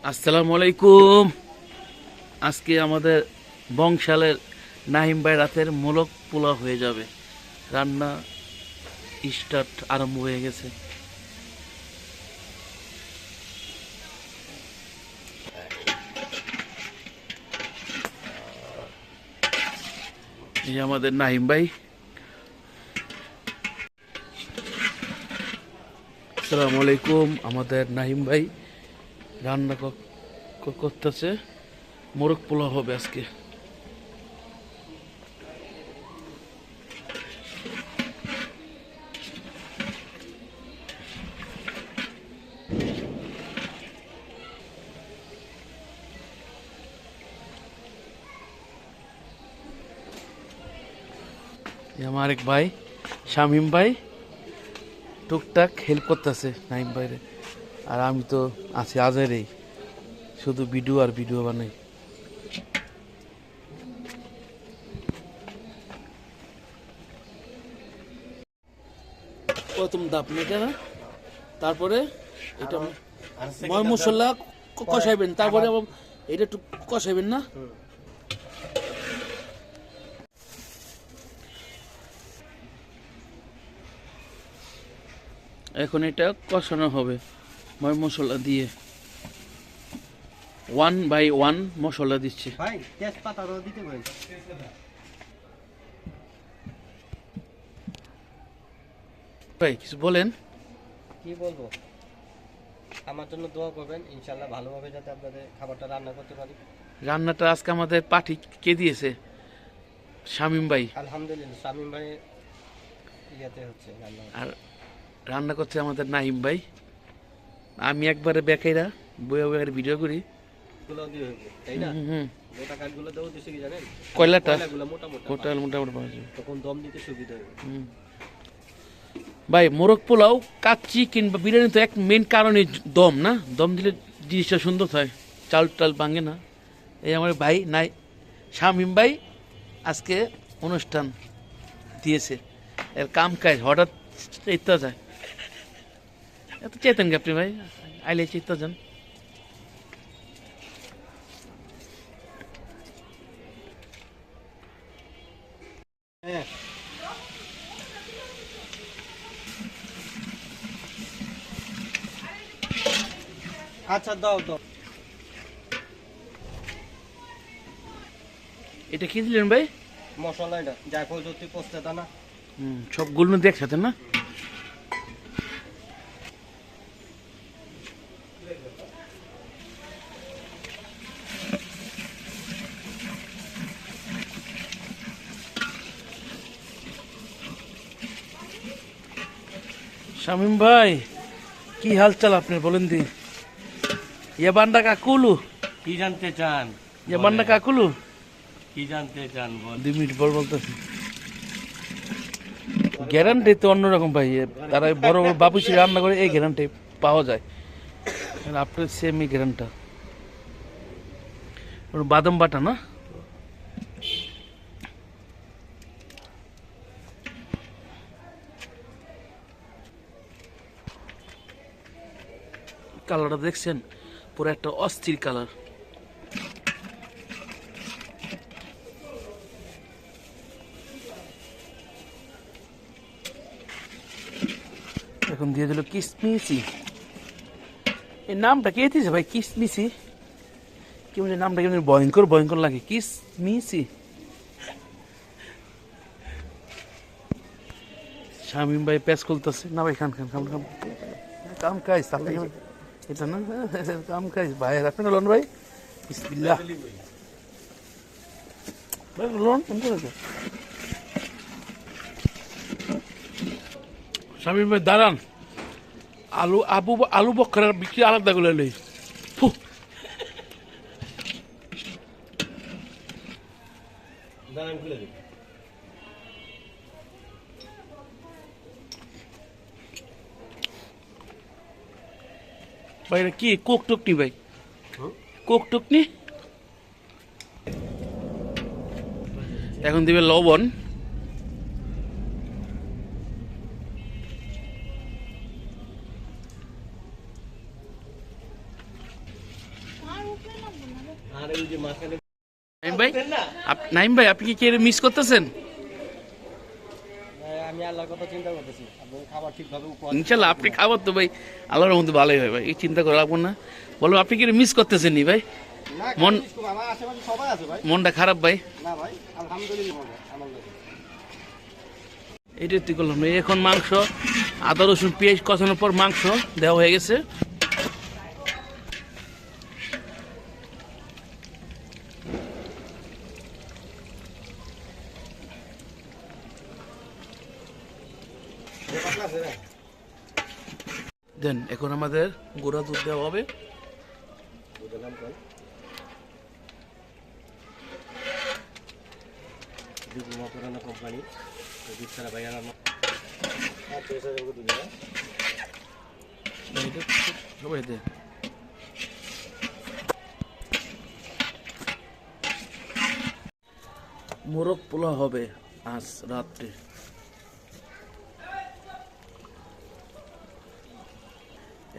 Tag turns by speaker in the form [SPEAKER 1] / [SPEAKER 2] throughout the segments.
[SPEAKER 1] আসসালামু আলাইকুম। আজকে আমাদের বংশালের নাহিম ভাই রাতের মোরগ পোলাও হয়ে যাবে। রান্না স্টার্ট আরম্ভ হয়ে গেছে। এই আমাদের নাহিম ভাই। আসসালামু আলাইকুম। আমাদের নাহিম ভাই রান্না করতেছে, মোরগ পোলাও হবে আজকে। আমার এক ভাই শামিম ভাই টুকটাক হেল্প করতেছে নাইম ভাইরে, আর আমি তো আছি আজেরই, শুধু ভিডিও আর ভিডিও বানাই। প্রথম দাপ নেটে না, তারপরে এটা ময় মশলা কষাইবেন, তারপরে এটা একটু কষাইবেন না। এখন এটা কষানো হবে ময় মশলা দিয়ে। 1 বাই 1 মশলা দিচ্ছি।
[SPEAKER 2] ভাই তেজপাতা দিতে ভাই।
[SPEAKER 1] ভাই কিছু বলেন।
[SPEAKER 2] কি বলবো, আমার জন্য দোয়া করবেন, ইনশাআল্লাহ ভালোভাবে যাতে আপনাদের খাবারটা রান্না করতে পারি।
[SPEAKER 1] রান্নাটা আজকে আমাদের পার্টি কে দিয়েছে? শামিম ভাই।
[SPEAKER 2] আলহামদুলিল্লাহ, শামিম ভাই ইয়াতে হচ্ছে রান্না।
[SPEAKER 1] আর রান্না করছে আমাদের নাহিম ভাই। আমি একবারে বেকাইরা বইয়া বইয়ের ভিডিও করি।
[SPEAKER 2] গুলো দিয়ে হইবে, তাই না? মোটা কাঠগুলো দেও দিছে কি জানেন?
[SPEAKER 1] কয়লাটা
[SPEAKER 2] কয়লাগুলো মোটা মোটা
[SPEAKER 1] মোটামুটি পাওয়া যাবে,
[SPEAKER 2] তখন দম দিতে সুবিধা হবে।
[SPEAKER 1] ভাই মোরগ পোলাও কাচ্চি কিংবা বিরিয়ানি তো এক মেন কারণই দম না। দম দিলে জিনিসটা সুন্দর হয়, চাল টাল ভাঙে না। এই আমার ভাই নাই শামিম ভাই আজকে অনুষ্ঠান দিয়েছে, এর কাম কাজ হঠাৎ চেতা যায়। এত চেতেন কি আপনি ভাই? আইলে চেতা যান।
[SPEAKER 2] হ্যাঁ, আচ্ছা দাও দাও।
[SPEAKER 1] এটা কি দিলেন ভাই?
[SPEAKER 2] মশলা এটা জায়ফল জ্যোতি পোস্তে দানা।
[SPEAKER 1] সবগুলো একসাথে না? শামিম ভাই কি হাল চাল আপনার বলেন দি? ইয়ে বান্ডা কাকুলু,
[SPEAKER 2] কি জানতে চান?
[SPEAKER 1] ইয়ে বান্ডা কাকুলু।
[SPEAKER 2] কি জানতে চান বল।
[SPEAKER 1] 2 মিনিট পর বলতেছি। গ্যারান্টি তো অন্যরকম ভাই, তারা বড় বড় বাবুসি রান্না করে এই গ্যারান্টি পাওয়া যায়। আপনার সেম এই গ্যারান্টা। বাদাম বাটা না? কালারটা দেখছেন, পুরো একটা অস্থির কালার। এখন দিয়ে দিল কিসমিসি। এই নামটা কে দিয়েছে ভাই কিসমিসি? কি বলে নামটা কেমন ভয়ঙ্কর ভয়ঙ্কর লাগে, কিসমিসি। শামিম ভাই প্যাচ খুলতেছে না ভাই, খান খান খান খান। কাম কাজ তাহলে এটা না, কাম কাজ ভাই। আপনি লোন ভাই বিসমিল্লাহ ভাই, লোন কেন করেছে? শামিম ভাই দাঁড়ান, আলু বক্করের বিক্রি আলাদা করে লই।
[SPEAKER 2] দাঁড়ান খুলে দিই।
[SPEAKER 1] ভাই এটা কি কোক টোক নি ভাই? কোক টোক নি। এখন দিবে লবণ।
[SPEAKER 2] যে মাঝখানে
[SPEAKER 1] নাইম ভাই, নাইম ভাই আপনি কি কে মিস করতেছেন?
[SPEAKER 2] আমি আল্লাহর কথা চিন্তা করতেছি, আপনি খাবার ঠিকভাবে
[SPEAKER 1] ইনশাল্লাহ আপনি খাবার তো ভাই আল্লাহর মধ্যে ভালোই হয় ভাই, এই চিন্তা করে রাখবো না। বলো আপনি কি মিস করতেছেন নি ভাই? মন
[SPEAKER 2] আমার আশেপাশে সবাই আছে ভাই।
[SPEAKER 1] মনটা খারাপ ভাই?
[SPEAKER 2] না ভাই, আলহামদুলিল্লাহ আনন্দ।
[SPEAKER 1] এটাই তুই করলাম এই এখন মাংস আদা রসুন পেঁয়াজ কষানোর পর মাংস দেওয়া হয়ে গেছে। দেন এখন আমাদের গুঁড়া দুধ দেওয়া হবে।
[SPEAKER 2] কোম্পানি ভাইয়া
[SPEAKER 1] সবাই দে মোরগ পোলা হবে আজ রাত্রে।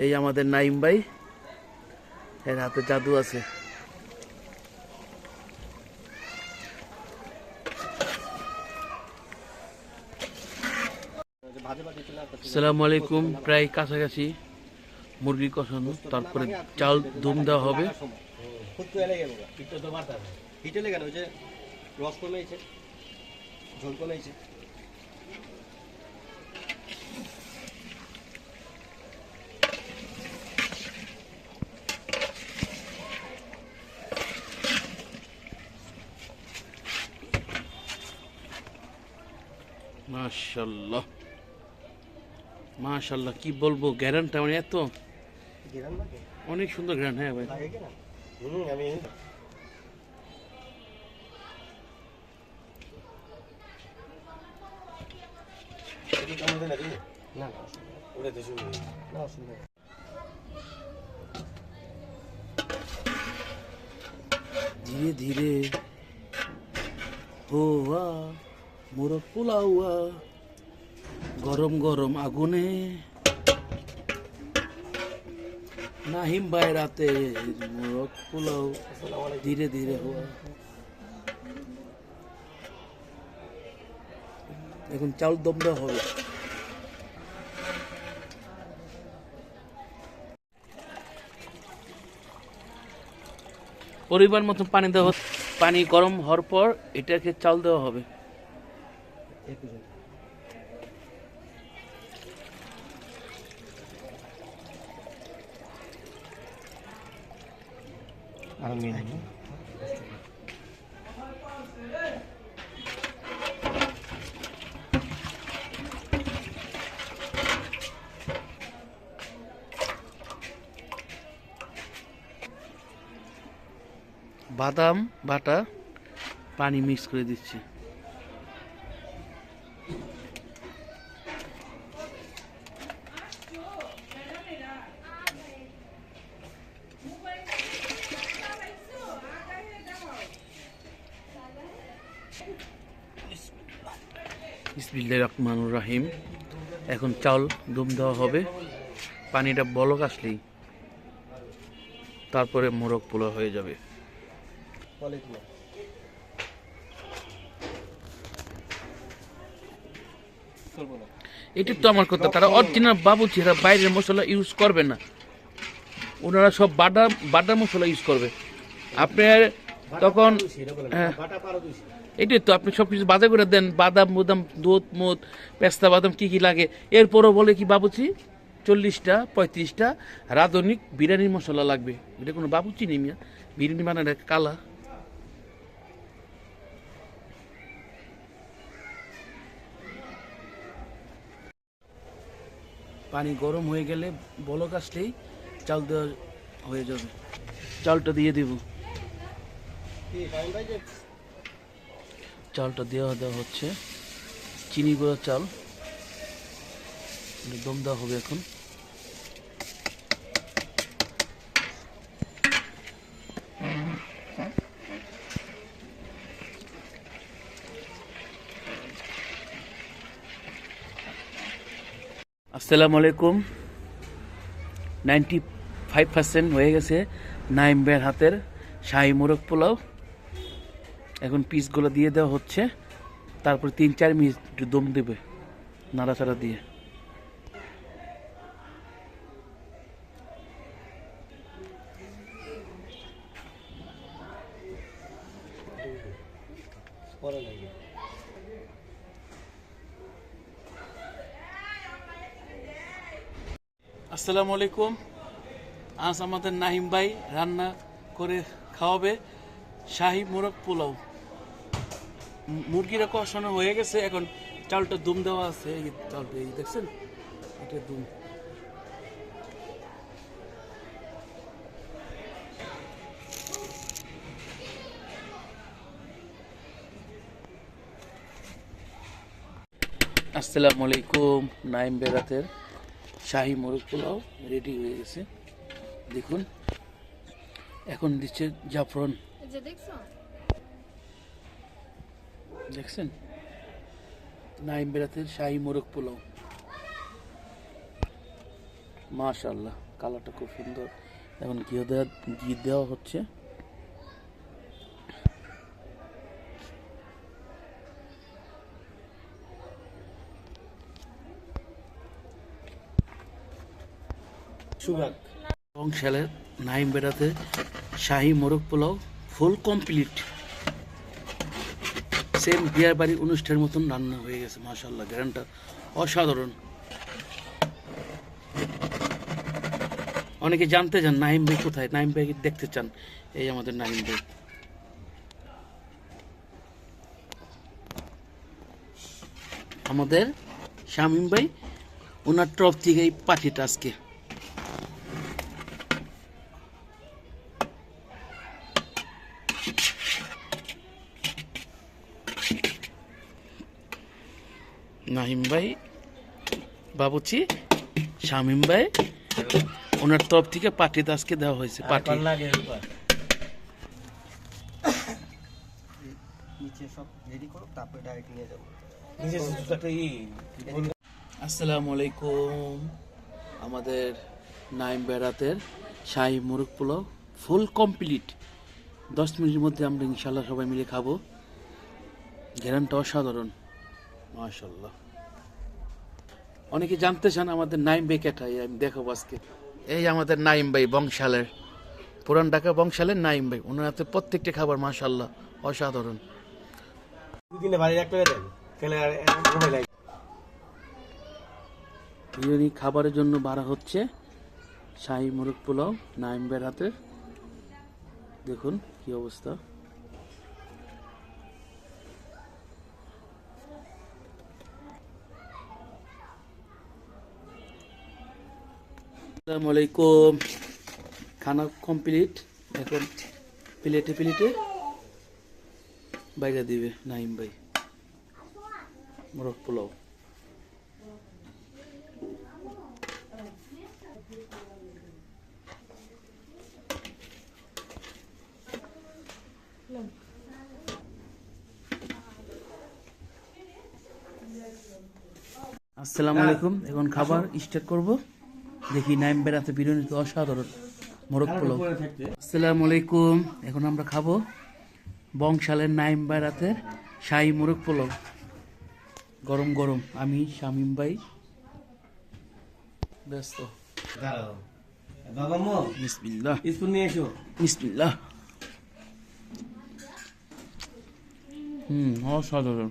[SPEAKER 1] এই আমাদের নাইম ভাই, এর হাতে জাদু আছে। আসসালামু আলাইকুম, প্রায় কাছাকাছি মুরগি কষানো, তারপরে চাল দুম দেওয়া হবে।
[SPEAKER 2] রস কমেছে, ঝোল কমেছে।
[SPEAKER 1] মাশাআল্লাহ মাশাআল্লাহ, কি বলবো, গ্যারান্টা মানে এত অনেক সুন্দর গ্যারান্ট। হ্যাঁ ভাই,
[SPEAKER 2] আমি
[SPEAKER 1] ধীরে ধীরে হোয়া মোরগ পোলাওয়া, গরম গরম আগুনে নাহিম ভাই রাতে মোরগ পোলাও ধীরে ধীরে হওয়া। এখন চাল দম দেওয়া হবে। পরিমাণ মতো পানি দেওয়া, পানি গরম হওয়ার পর এটাকে চাল দেওয়া হবে। বাদাম বাটা পানি মিক্স করে দিচ্ছি। বিসমিল্লাহির রহমানির রহিম। এখন চাল দম দেওয়া হবে, পানিটা বলক আসলেই তারপরে মোরগ পোলাও হয়ে যাবে। এটি তো আমার কথা, তারা অরিজিনাল বাবুর্চি, এরা বাইরের মশলা ইউজ করবে না, ওনারা সব বাটা বাটা মশলা ইউজ করবে। আপনার তখন এটাই তো আপনি সবকিছু বাজা করে দেন, বাদাম বুদাম দুধ মুদ পেস্তা বাদাম কি কি লাগে, এরপরও বলে কি বাবুর্চি 40টা 35টা রাঁধুনি বিরিয়ানির মশলা লাগবে। এটা কোনো বাবুর্চি নেই মিয়া, বিরিয়ানি বানানো কালা। পানি গরম হয়ে গেলে বলক আসলেই চাল দেওয়া হয়ে যাবে। চালটা দিয়ে দিব, চালটা দেওয়া হচ্ছে চিনি গুঁড়া চাল, দম দেওয়া হবে এখন। আসসালামু আলাইকুম, 95% হয়ে গেছে নাইম ভাইয়ের হাতের শাহী মোরগ পোলাও। এখন পিসগুলো দিয়ে দেওয়া হচ্ছে, তারপর 3-4 মিনিট একটু দম দেবে নাড়াচাড়া দিয়ে।
[SPEAKER 2] পরে লাগবে।
[SPEAKER 1] আসসালামু আলাইকুম। আজ আমাদের নাহিম ভাই রান্না করে খাওয়াবে শাহী মোরগ পোলাও। মুরগিরা কষানো হয়ে গেছে, এখন চালটা দুম দেওয়া আছে। এই চালটা এই দেখছেন, এটা দুম। আসসালামু আলাইকুম। নাইম বেরাতের শাহী মোরগ পোলাও রেডি হয়ে গেছে, দেখুন। এখন দিচ্ছে জাফরান, দেখছেন? নাইম বেরাতের শাহী মোরগ পোলাও, মাশাআল্লাহ, কালারটা খুব সুন্দর। এখন ঘি দেওয়া হচ্ছে। বংশালের নাইম বেড়াতে শাহী মোরগ পোলাও ফুল কমপ্লিট, সেম বিয়ার বাড়ির অনুষ্ঠানের মতন রান্না হয়ে গেছে। মাশাআল্লাহ, গ্রানটা অসাধারণ। অনেকে জানতে চান নাইম ভাই কোথায়, নাইম ভাই দেখতে চান, এই আমাদের নাইম ভাই। আমাদের শামীম ভাই, ওনার তরফ থেকে এই পার্টিটা আজকে। নাহিম ভাই, বাবুচি, শামীম ভাই, ওনার তরফ থেকে পার্টিতে আজকে দেওয়া হয়েছে। পার্টি
[SPEAKER 2] নিচে সব রেডি করো, তারপরে ডাইরেক্ট নিয়ে যাবো।
[SPEAKER 1] আসসালামু আলাইকুম। আমাদের নাইম বেড়াতের শাহী মোরগ পোলাও ফুল কমপ্লিট। 10 মিনিটের মধ্যে আমরা ইনশাল্লাহ সবাই মিলে খাবো। ঘেরানটা অসাধারণ, মাশাআল্লাহ। অনেকে জানতে চান আমাদের নাইম ভাই কেটাই, আমি দেখাবো আজকে। এই আমাদের নাইম ভাই, বংশালের, পুরান ঢাকা বংশালের নাইম ভাই। ওনার হাতে প্রত্যেকটা খাবার মাশাআল্লাহ অসাধারণ। বিরিয়ানি খাবারের জন্য বাড়া হচ্ছে শাহী মোরগ পোলাও নাইম ভাইয়ের হাতে। দেখুন কি অবস্থা। আসসালামু আলাইকুম। খানা কমপ্লিট, এখন প্লেটে প্লেটে বাইরে দিবে নাইম ভাই মোরগ পোলাও। আসসালামু আলাইকুম। এখন খাবার স্টার্ট করব। দেখি নাইম বেড়াতে বিরিয়ানি তো অসাধারণ, মোরগ পোলাও। আসসালামু আলাইকুম। এখন আমরা খাবো বংশালের নাইম বেড়াতে শাহী মোরগ পোলাও, গরম গরম। আমি শামীম ভাই ব্যস্ত। বিসমিল্লাহ, বিসমিল্লাহ। অসাধারণ।